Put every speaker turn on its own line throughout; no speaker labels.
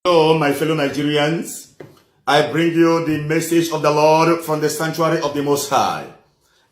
Hello, my fellow Nigerians. I bring you the message of the Lord from the sanctuary of the Most High.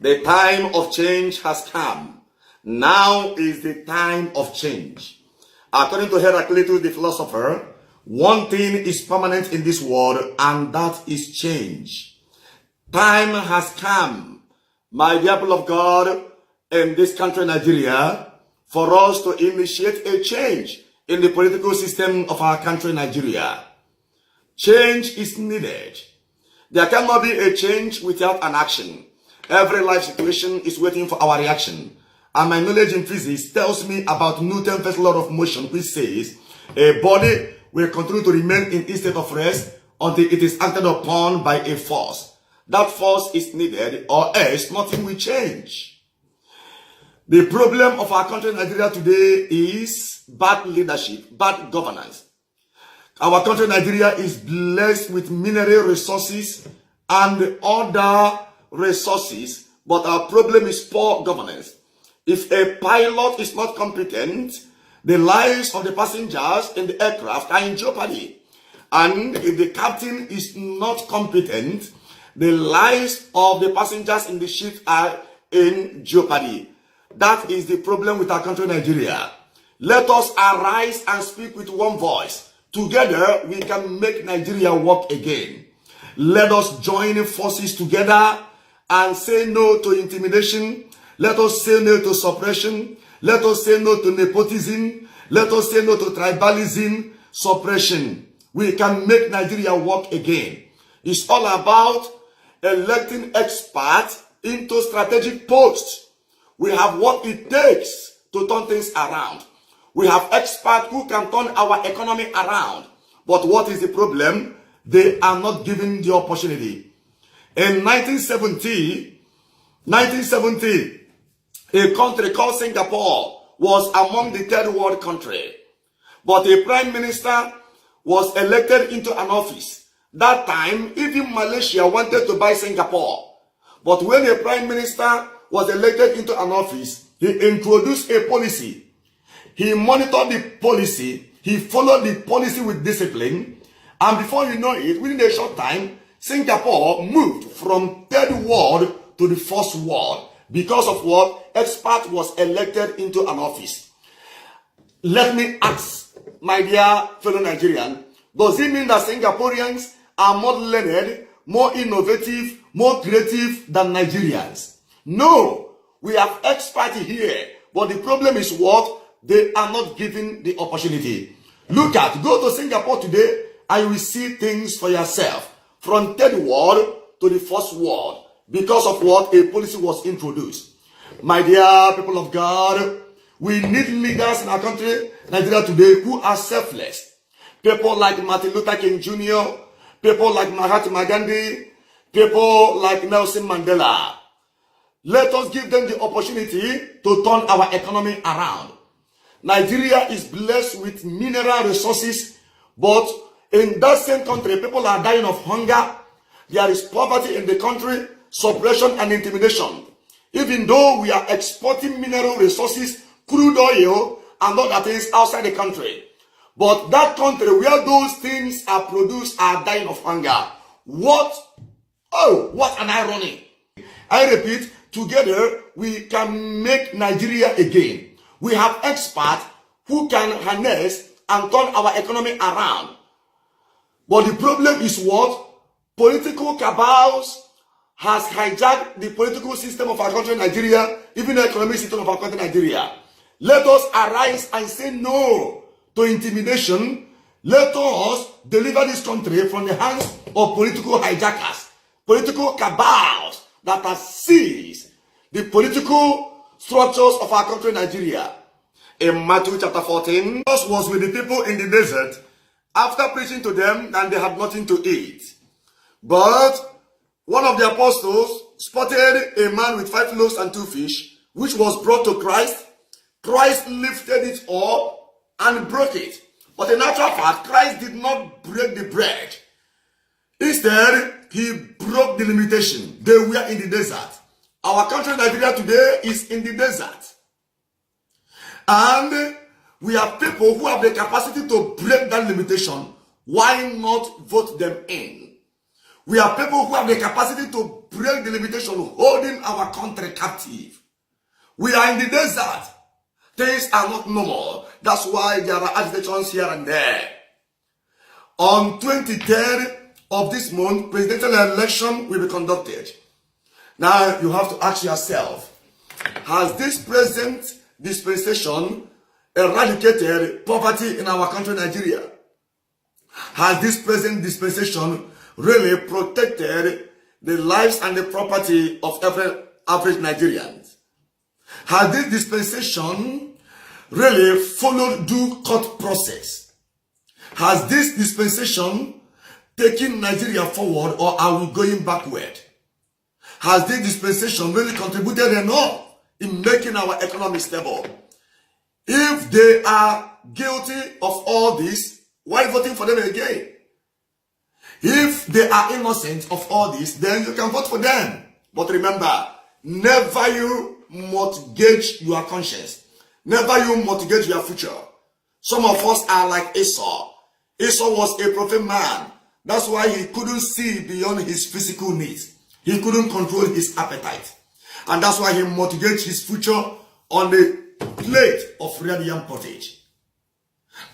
The time of change has come. Now is the time of change. According to Heraclitus, the philosopher, one thing is permanent in this world, and that is change. Time has come, my dear people of God, in this country, Nigeria, for us to initiate a change in the political system of our country, Nigeria. Change is needed. There cannot be a change without an action. Every life situation is waiting for our reaction. And my knowledge in physics tells me about Newton's first law of motion, which says a body will continue to remain in a state of rest until it is acted upon by a force. That force is needed, or else nothing will change. The problem of our country, Nigeria, today is bad leadership, bad governance. Our country, Nigeria, is blessed with mineral resources and other resources, but our problem is poor governance. If a pilot is not competent, the lives of the passengers in the aircraft are in jeopardy. And if the captain is not competent, the lives of the passengers in the ship are in jeopardy. That is the problem with our country, Nigeria. Let us arise and speak with one voice. Together, we can make Nigeria work again. Let us join forces together and say no to intimidation. Let us say no to suppression. Let us say no to nepotism. Let us say no to tribalism, suppression. We can make Nigeria work again. It's all about electing experts into strategic posts. We have what it takes to turn things around. We have experts who can turn our economy around. But what is the problem? They are not given the opportunity. In 1970, a country called Singapore was among the third world country. But a prime minister was elected into an office. That time, even Malaysia wanted to buy Singapore. But when a prime minister was elected into an office, he introduced a policy. He monitored the policy. He followed the policy with discipline. And before you know it, within a short time, Singapore moved from third world to the first world. Because of what? Expert was elected into an office. Let me ask, my dear fellow Nigerian, does it mean that Singaporeans are more learned, more innovative, more creative than Nigerians? No, we have experts here, but the problem is what? They are not given the opportunity. Go to Singapore today and you will see things for yourself. From third world to the first world. Because of what? A policy was introduced. My dear people of God, we need leaders in our country, Nigeria today, who are selfless. People like Martin Luther King Jr., people like Mahatma Gandhi, people like Nelson Mandela. Let us give them the opportunity to turn our economy around. Nigeria is blessed with mineral resources, but in that same country, people are dying of hunger. There is poverty in the country, suppression and intimidation. Even though we are exporting mineral resources, crude oil, and other things outside the country. But that country where those things are produced are dying of hunger. What an irony. I repeat, together we can make Nigeria again. We have experts who can harness and turn our economy around. But the problem is what? Political cabals has hijacked the political system of our country, Nigeria, even the economic system of our country, Nigeria. Let us arise and say no to intimidation. Let us deliver this country from the hands of political hijackers, political cabals that have seized the political structures of our country, Nigeria. In Matthew chapter 14, Jesus was with the people in the desert after preaching to them, and they had nothing to eat. But one of the apostles spotted a man with 5 loaves and 2 fish, which was brought to Christ. Christ lifted it up and broke it. But in actual fact, Christ did not break the bread. Instead, he broke the limitation. They were in the desert. Our country, Nigeria, today is in the desert. And we have people who have the capacity to break that limitation Why not vote them in? We are people who have the capacity to break the limitation holding our country captive. We are in the desert. Things are not normal. That's why there are agitations here and there. On 23rd of this month, presidential election will be conducted. Now you have to ask yourself, has this present dispensation eradicated poverty in our country, Nigeria? Has this present dispensation really protected the lives and the property of every average Nigerian? Has this dispensation really followed due court process? Has this dispensation taken Nigeria forward, or are we going backward? Has this dispensation really contributed enough in making our economy stable? If they are guilty of all this, why voting for them again? If they are innocent of all this, then you can vote for them. But remember, never you mortgage your conscience. Never you mortgage your future. Some of us are like Esau. Esau was a prophet man. That's why he couldn't see beyond his physical needs. He couldn't control his appetite. And that's why he mortgaged his future on the plate of red yam pottage.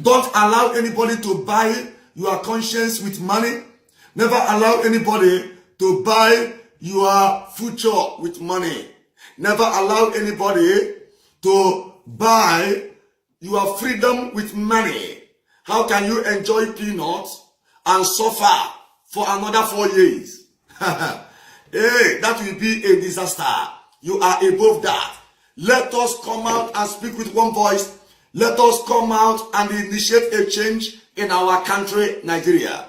Don't allow anybody to buy your conscience with money. Never allow anybody to buy your future with money. Never allow anybody to buy your freedom with money. How can you enjoy peanuts and suffer for another 4 years? Hey, that will be a disaster. You are above that. Let us come out and speak with one voice. Let us come out and initiate a change in our country, Nigeria.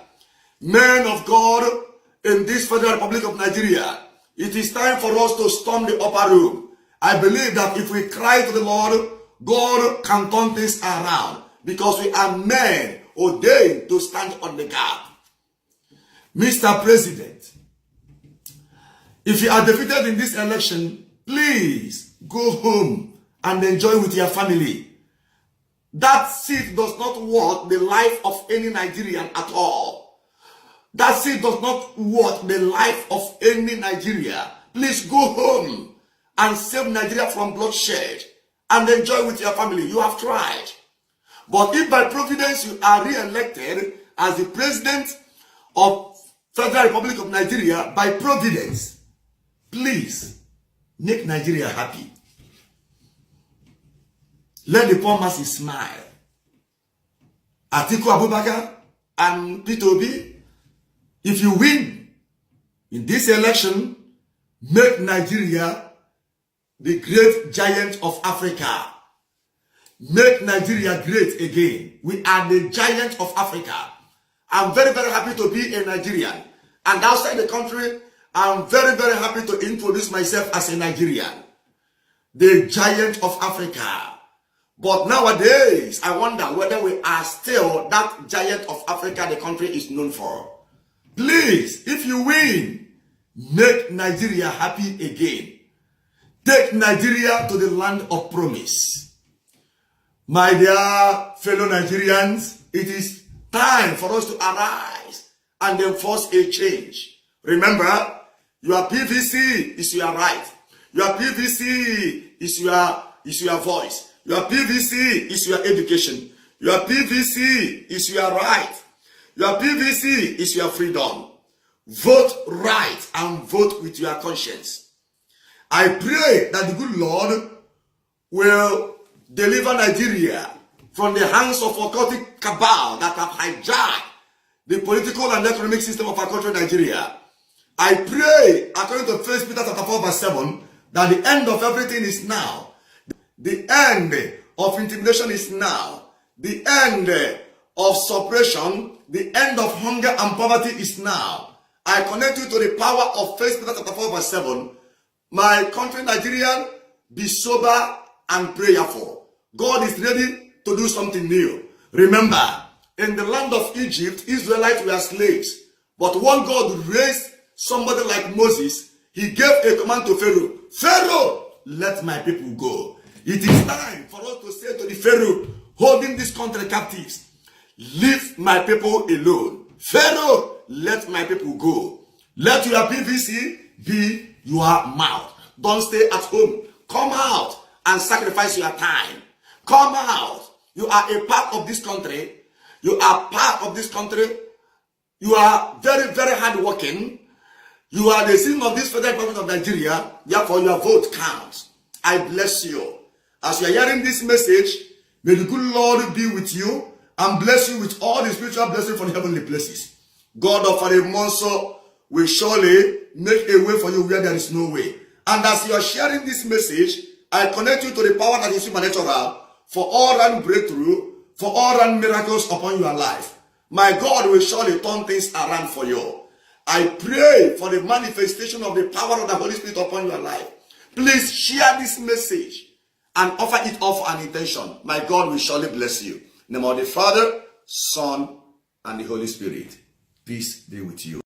Men of God in this Federal Republic of Nigeria, it is time for us to storm the upper room. I believe that if we cry to the Lord, God can turn things around, because we are men ordained to stand on the gap. Mr. President, if you are defeated in this election, please go home and enjoy with your family. That seat does not worth the life of any Nigerian at all. That seat does not worth the life of any Nigeria. Please go home and save Nigeria from bloodshed and enjoy with your family. You have tried. But if by providence you are re-elected as the president of Federal Republic of Nigeria, by providence, please make Nigeria happy. Let the poor masses smile. Atiku Abubakar and Peter Obi, if you win in this election, make Nigeria the great giant of Africa. Make Nigeria great again. We are the giant of Africa. I'm very, very happy to be a Nigerian. And outside the country, I'm very, very happy to introduce myself as a Nigerian. The giant of Africa. But nowadays, I wonder whether we are still that giant of Africa the country is known for. Please, if you win, make Nigeria happy again. Take Nigeria to the land of promise. My dear fellow Nigerians, it is time for us to arise and enforce a change. Remember, your PVC is your right. Your PVC is your voice. Your PVC is your education. Your PVC is your right. Your PVC is your freedom. Vote right and vote with your conscience. I pray that the good Lord will deliver Nigeria from the hands of occultic cabal that have hijacked the political and economic system of our country, Nigeria. I pray, according to 1 Peter chapter 4 verse 7, that the end of everything is now. The end of intimidation is now. The end of suppression, the end of hunger and poverty is now. I connect you to the power of 1 Peter chapter 4 verse 7. My country, Nigerian, be sober and prayerful. God is ready to do something new. Remember, in the land of Egypt, Israelites were slaves. But when God raised somebody like Moses, he gave a command to Pharaoh. Pharaoh, let my people go. It is time for us to say to the Pharaoh holding this country captives, leave my people alone. Pharaoh, let my people go. Let your PVC be your mouth. Don't stay at home. Come out and sacrifice your time. Come out. You are a part of this country. You are part of this country. You are very, very hardworking. You are the citizen of this federal government of Nigeria. Therefore, your vote counts. I bless you. As you are hearing this message, may the good Lord be with you and bless you with all the spiritual blessings from the heavenly places. God of Arimonso will surely make a way for you where there is no way. And as you are sharing this message, I connect you to the power that is supernatural for all-round breakthrough, for all-round miracles upon your life. My God will surely turn things around for you. I pray for the manifestation of the power of the Holy Spirit upon your life. Please share this message and offer it up for an intention. My God will surely bless you. In the name of the Father, Son, and the Holy Spirit. Peace be with you.